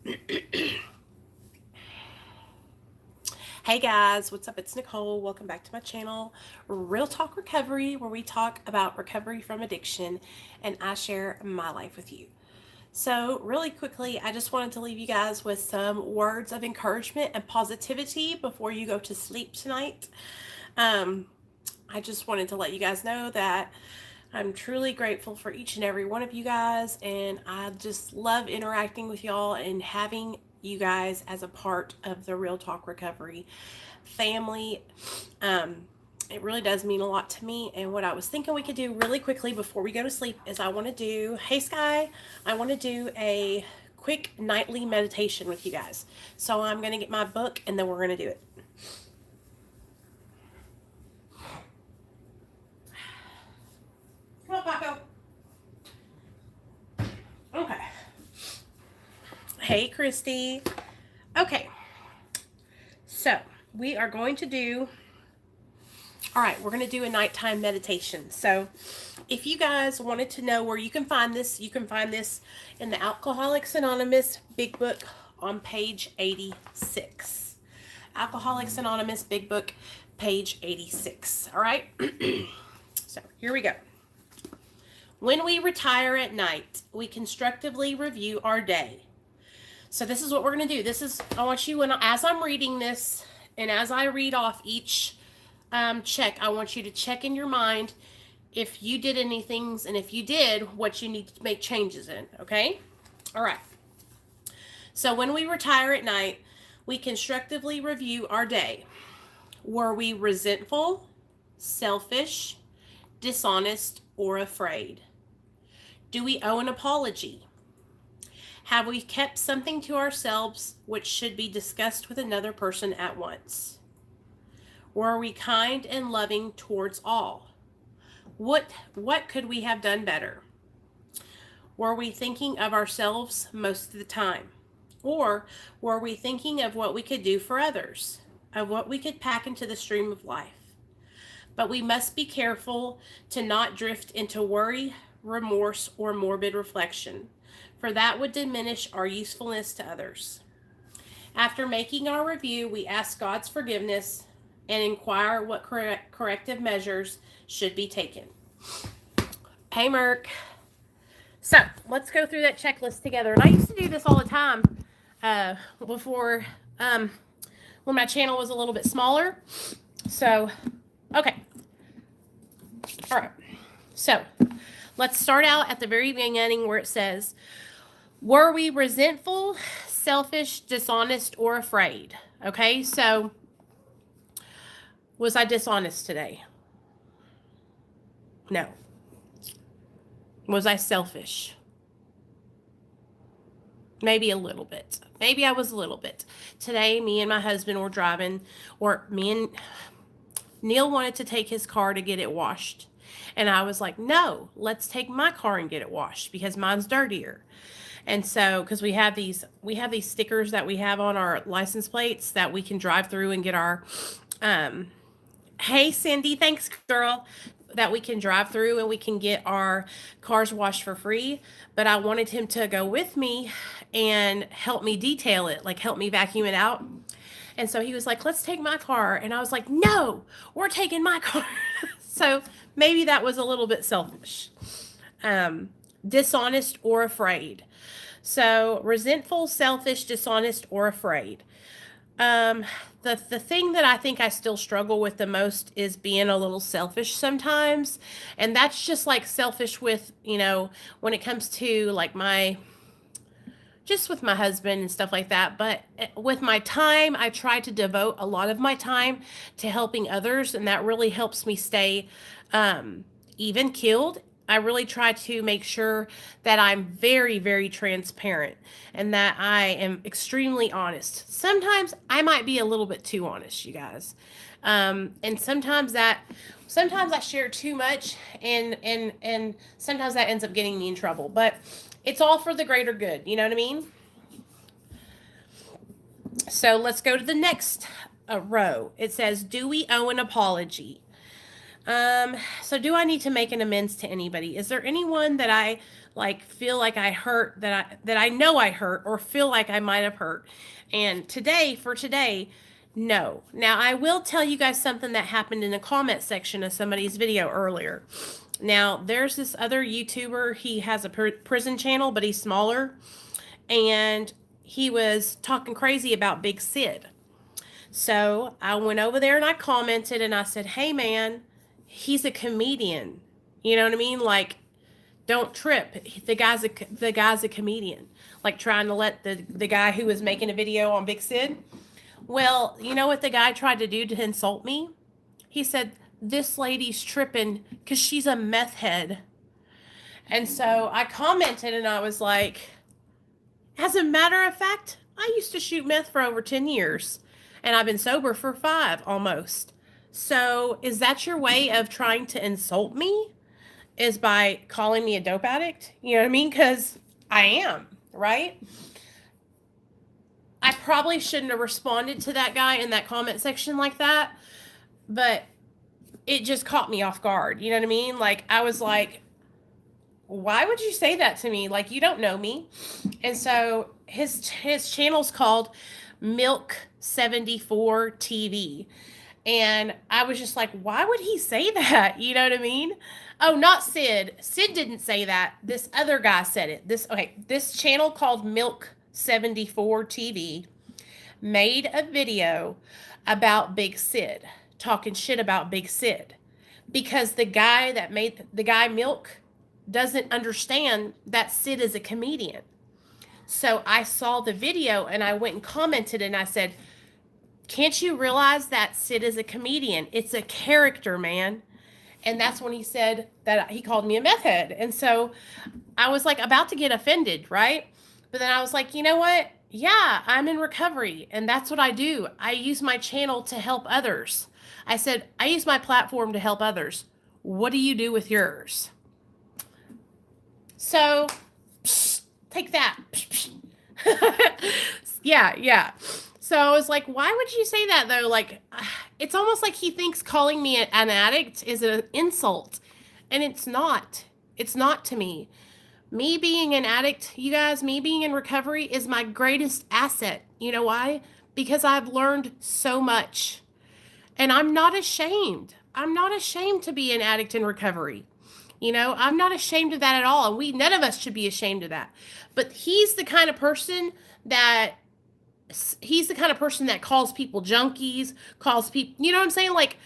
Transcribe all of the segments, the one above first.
Hey guys, what's up? It's Nicole. Welcome back to my channel, Real Talk Recovery, where we talk about recovery from addiction and I share my life with you. So, really quickly, I just wanted to leave you guys with some words of encouragement and positivity before you go to sleep tonight. Um, I just wanted to let you guys know that I'm truly grateful for each and every one of you guys, and I just love interacting with y'all and having you guys as a part of the Real Talk Recovery family. Um, it really does mean a lot to me. And what I was thinking we could do really quickly before we go to sleep is I want to do, hey Sky, I want to do a quick nightly meditation with you guys. So I'm going to get my book and then we're going to do it. Come on, Paco. Okay. Hey, Christy. Okay. So we are going to do, all right, we're going to do a nighttime meditation. So if you guys wanted to know where you can find this, you can find this in the Alcoholics Anonymous Big Book on page 86. Alcoholics Anonymous Big Book, page 86. All right. So here we go. When we retire at night, we constructively review our day. So this is what we're going to do. This is, I want you, as I'm reading this, and as I read off each check, I want you to check in your mind if you did any things, and if you did, what you need to make changes in, okay? All right. So when we retire at night, we constructively review our day. Were we resentful, selfish, dishonest, or afraid? Do we owe an apology? Have we kept something to ourselves which should be discussed with another person at once? Were we kind and loving towards all? What could we have done better? Were we thinking of ourselves most of the time? Or were we thinking of what we could do for others, of what we could pack into the stream of life? But we must be careful to not drift into worry, remorse, or morbid reflection, for that would diminish our usefulness to others. After making our review, we ask God's forgiveness and inquire what corrective measures should be taken. Hey, Merc. So let's go through that checklist together. And I used to do this all the time before when my channel was a little bit smaller. So, okay. All right. So let's start out at the very beginning where it says, were we resentful, selfish, dishonest, or afraid? Okay, so was I dishonest today? No. Was I selfish? Maybe a little bit. Maybe I was a little bit. Today, me and my husband were driving, or me and Neil wanted to take his car to get it washed. And I was like, no, let's take my car and get it washed because mine's dirtier. And so, because we have these stickers that we have on our license plates that we can drive through and get our, hey Cindy, thanks girl, that we can drive through and we can get our cars washed for free. But I wanted him to go with me and help me detail it, like help me vacuum it out. And so he was like, let's take my car. And I was like, no, we're taking my car. So maybe that was a little bit selfish. Dishonest or afraid. So resentful, selfish, dishonest, or afraid. The thing that I think I still struggle with the most is being a little selfish sometimes. And that's just like selfish with, when it comes to like just with my husband and stuff like that. But with my time, I try to devote a lot of my time to helping others. And that really helps me stay even keeled. I really try to make sure that I'm very, very transparent and that I am extremely honest. Sometimes I might be a little bit too honest, you guys. And sometimes I share too much and sometimes that ends up getting me in trouble. But it's all for the greater good, you know what I mean? So let's go to the next row. It says, do we owe an apology? So do I need to make an amends to anybody? Is there anyone that I like feel like I hurt, that I know I hurt, or feel like I might have hurt. And today, no. Now I will tell you guys something that happened in the comment section of somebody's video earlier. Now there's this other YouTuber. He has a prison channel, but he's smaller, and he was talking crazy about Big Sid. So I went over there and I commented and I said, hey man, he's a comedian. You know what I mean? Like, don't trip. The guy's a comedian. Like, trying to let the guy who was making a video on Big Sid. Well, you know what the guy tried to do to insult me? He said, this lady's tripping because she's a meth head. And so I commented and I was like, as a matter of fact, I used to shoot meth for over 10 years. And I've been sober for 5 almost. So is that your way of trying to insult me? Is by calling me a dope addict? You know what I mean? Because I am, right? I probably shouldn't have responded to that guy in that comment section like that. But it just caught me off guard. You know what I mean? Like, I was like, why would you say that to me? Like, you don't know me. And so his channel's called Milk 74 TV. And I was just like, why would he say that? You know what I mean? Oh, not Sid. Sid didn't say that. This other guy said it. This channel called Milk 74 TV made a video about Big Sid, talking shit about Big Sid, because the guy Milk doesn't understand that Sid is a comedian. So I saw the video and I went and commented and I said, can't you realize that Sid is a comedian? It's a character, man. And that's when he said that he called me a meth head. And so I was like about to get offended, right? But then I was like, you know what? Yeah, I'm in recovery. And that's what I do. I use my channel to help others. I said, I use my platform to help others. What do you do with yours? So, take that. Yeah. So I was like, why would you say that though? Like, it's almost like he thinks calling me an addict is an insult. And it's not. It's not to me. Me being an addict, you guys, me being in recovery is my greatest asset. You know why? Because I've learned so much. And I'm not ashamed. I'm not ashamed to be an addict in recovery. You know, I'm not ashamed of that at all. And none of us should be ashamed of that. But he's the kind of person that calls people junkies, calls people, you know what I'm saying? Like,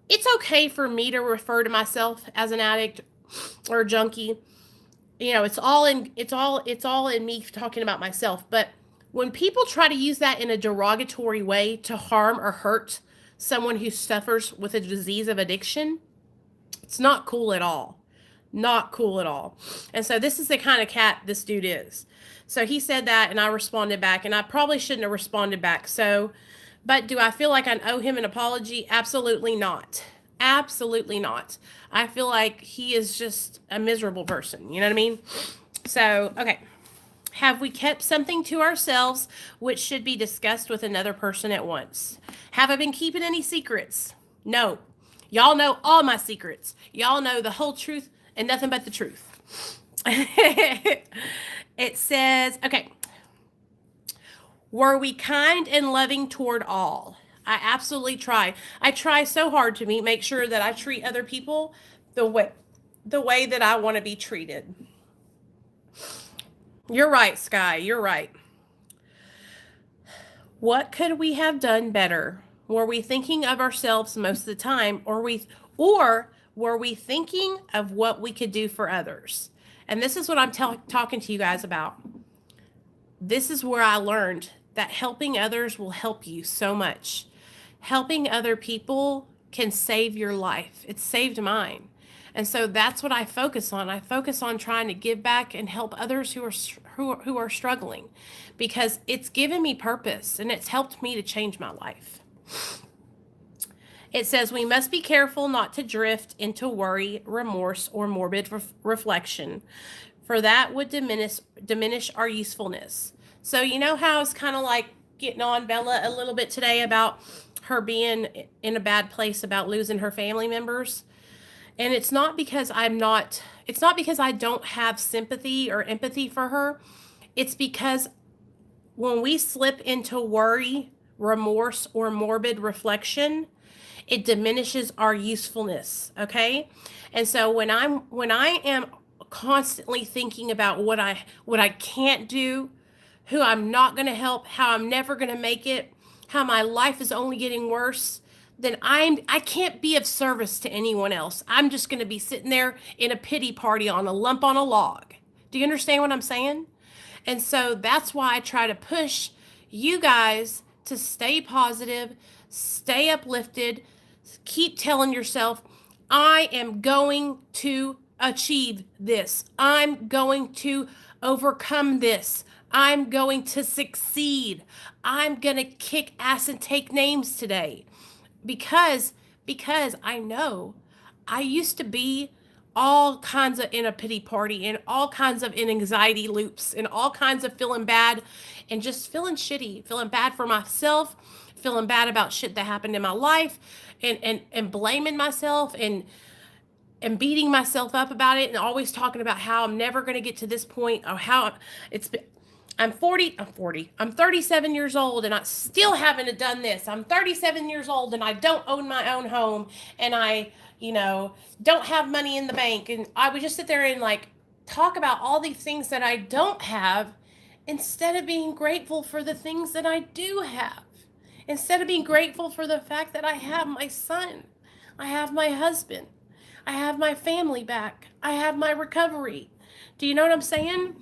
it's okay for me to refer to myself as an addict or a junkie. You know, it's all in me talking about myself. But when people try to use that in a derogatory way to harm or hurt someone who suffers with a disease of addiction, it's not cool at all. Not cool at all. And so this is the kind of cat this dude is. So he said that and I responded back, and I probably shouldn't have responded back. So, but do I feel like I owe him an apology? Absolutely not. Absolutely not. I feel like he is just a miserable person. You know what I mean? So, okay. Have we kept something to ourselves which should be discussed with another person at once? Have I been keeping any secrets? No. Y'all know all my secrets. Y'all know the whole truth and nothing but the truth. It says, okay. Were we kind and loving toward all? I absolutely try. I try so hard to make sure that I treat other people the way that I want to be treated. You're right, Sky. You're right. What could we have done better? Were we thinking of ourselves most of the time, or were we thinking of what we could do for others? And this is what I'm talking to you guys about. This is where I learned that helping others will help you so much. Helping other people can save your life. It saved mine. And so that's what I focus on. I focus on trying to give back and help others who are struggling, because it's given me purpose and it's helped me to change my life. It says we must be careful not to drift into worry, remorse, or morbid reflection, for that would diminish our usefulness. So you know how I was kind of like getting on Bella a little bit today about her being in a bad place about losing her family members? And it's not because I don't have sympathy or empathy for her. It's because when we slip into worry, remorse, or morbid reflection, it diminishes our usefulness, okay? And so when I am constantly thinking about what I can't do, who I'm not going to help, how I'm never going to make it, how my life is only getting worse, then I can't be of service to anyone else. I'm just going to be sitting there in a pity party on a lump on a log. Do you understand what I'm saying? And so that's why I try to push you guys to stay positive, stay uplifted, keep telling yourself, I am going to achieve this. I'm going to overcome this. I'm going to succeed. I'm going to kick ass and take names today. Because I know I used to be all kinds of in a pity party and all kinds of in anxiety loops and all kinds of feeling bad and just feeling shitty, feeling bad for myself, feeling bad about shit that happened in my life and blaming myself and beating myself up about it and always talking about how I'm never going to get to this point or how it's been. I'm 37 years old and I still haven't done this. I'm 37 years old and I don't own my own home and I, don't have money in the bank. And I would just sit there and like talk about all these things that I don't have instead of being grateful for the things that I do have. Instead of being grateful for the fact that I have my son, I have my husband, I have my family back, I have my recovery. Do you know what I'm saying?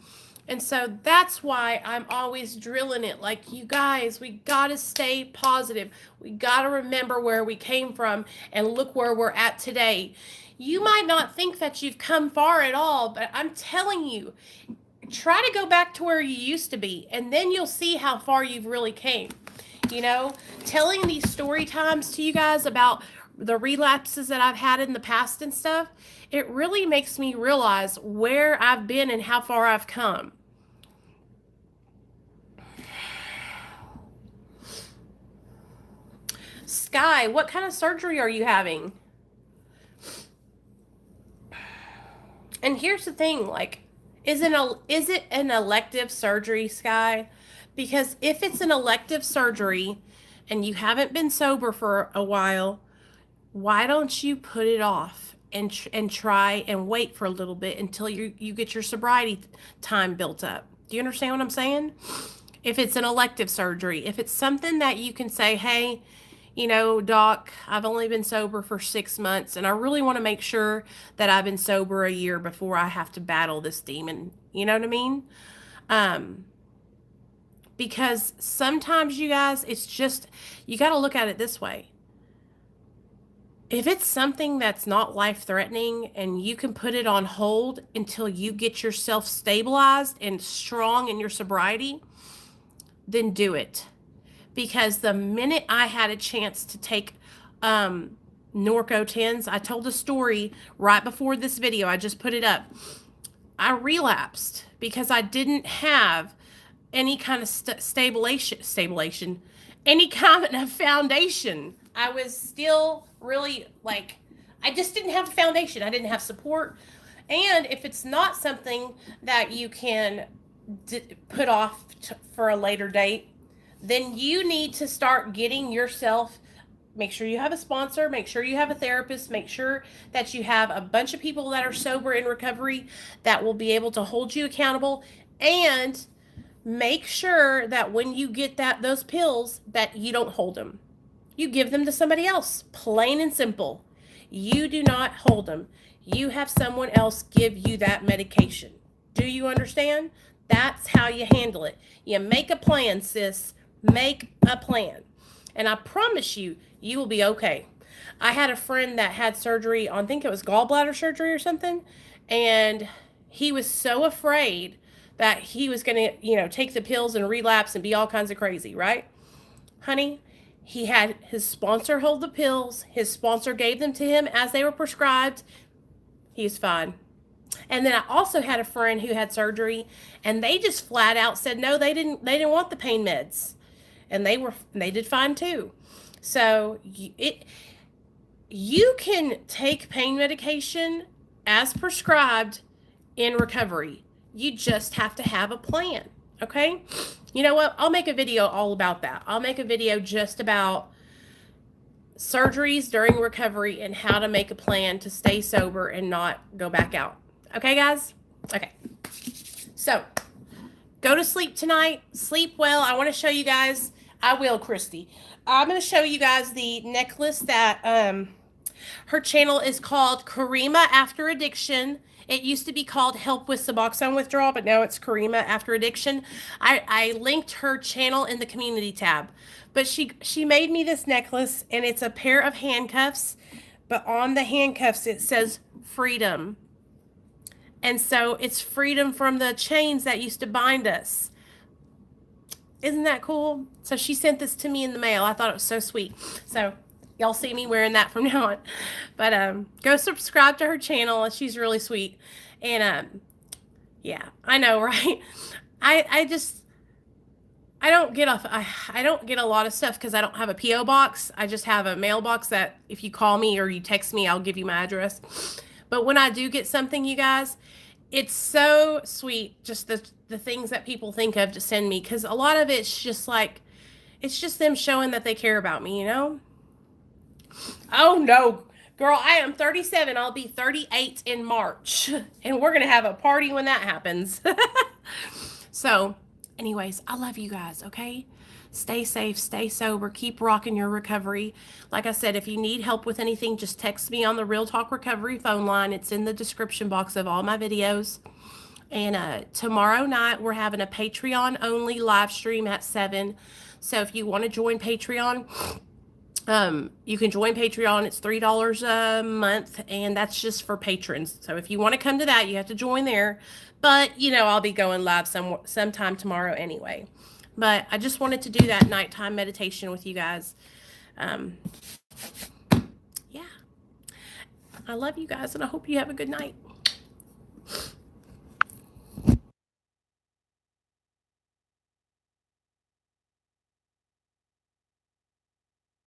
And so that's why I'm always drilling it. Like, you guys, we got to stay positive. We got to remember where we came from and look where we're at today. You might not think that you've come far at all, but I'm telling you, try to go back to where you used to be, and then you'll see how far you've really came. Telling these story times to you guys about the relapses that I've had in the past and stuff, it really makes me realize where I've been and how far I've come. Sky, what kind of surgery are you having? And here's the thing, like, is it an elective surgery, Sky? Because if it's an elective surgery and you haven't been sober for a while, why don't you put it off and try and wait for a little bit until you get your sobriety time built up? Do you understand what I'm saying? If it's an elective surgery, if it's something that you can say, hey, doc, I've only been sober for 6 months and I really want to make sure that I've been sober a year before I have to battle this demon. You know what I mean? Because sometimes, you guys, it's just, you got to look at it this way. If it's something that's not life-threatening and you can put it on hold until you get yourself stabilized and strong in your sobriety, then do it. Because the minute I had a chance to take Norco 10s, I told a story right before this video, I just put it up. I relapsed because I didn't have any kind of stabilization, any kind of foundation. I was still really I just didn't have a foundation. I didn't have support. And if it's not something that you can put off for a later date, then you need to start getting yourself, make sure you have a sponsor, make sure you have a therapist, make sure that you have a bunch of people that are sober in recovery that will be able to hold you accountable, and make sure that when you get those pills that you don't hold them. You give them to somebody else, plain and simple. You do not hold them. You have someone else give you that medication. Do you understand? That's how you handle it. You make a plan, sis. Make a plan. And I promise you, you will be okay. I had a friend that had surgery on, I think it was gallbladder surgery or something. And he was so afraid that he was going to, take the pills and relapse and be all kinds of crazy, right? Honey, he had his sponsor hold the pills. His sponsor gave them to him as they were prescribed. He's fine. And then I also had a friend who had surgery, and they just flat out said no, they didn't want the pain meds. And they did fine too. So you can take pain medication as prescribed in recovery. You just have to have a plan, okay? You know what? I'll make a video all about that. I'll make a video just about surgeries during recovery and how to make a plan to stay sober and not go back out. Okay, guys? Okay. So, go to sleep tonight. Sleep well. I want to show you guys. I will, Krissy. I'm going to show you guys the necklace that her channel is called Karima After Addiction. It used to be called Help with Suboxone Withdrawal, but now it's Karima After Addiction. I linked her channel in the community tab. But she made me this necklace, and it's a pair of handcuffs. But on the handcuffs, it says freedom. And so it's freedom from the chains that used to bind us. Isn't that cool? So she sent this to me in the mail. I thought it was so sweet. So y'all see me wearing that from now on. But go subscribe to her channel. She's really sweet. And yeah, I know, right? I don't get a lot of stuff because I don't have a P.O. box. I just have a mailbox that if you call me or you text me, I'll give you my address. But when I do get something, you guys, it's so sweet, just the things that people think of to send me, because a lot of it's just like, it's just them showing that they care about me, you know? Oh, no. Girl, I am 37. I'll be 38 in March, and we're going to have a party when that happens. So, anyways, I love you guys, okay? Stay safe, stay sober, keep rocking your recovery. Like I said, if you need help with anything, just text me on the Real Talk Recovery phone line. It's in the description box of all my videos. And tomorrow night, we're having a Patreon-only live stream at 7. So if you want to join Patreon, you can join Patreon. It's $3 a month, and that's just for patrons. So if you want to come to that, you have to join there. But, you know, I'll be going live sometime tomorrow anyway. But I just wanted to do that nighttime meditation with you guys. Yeah. I love you guys, and I hope you have a good night.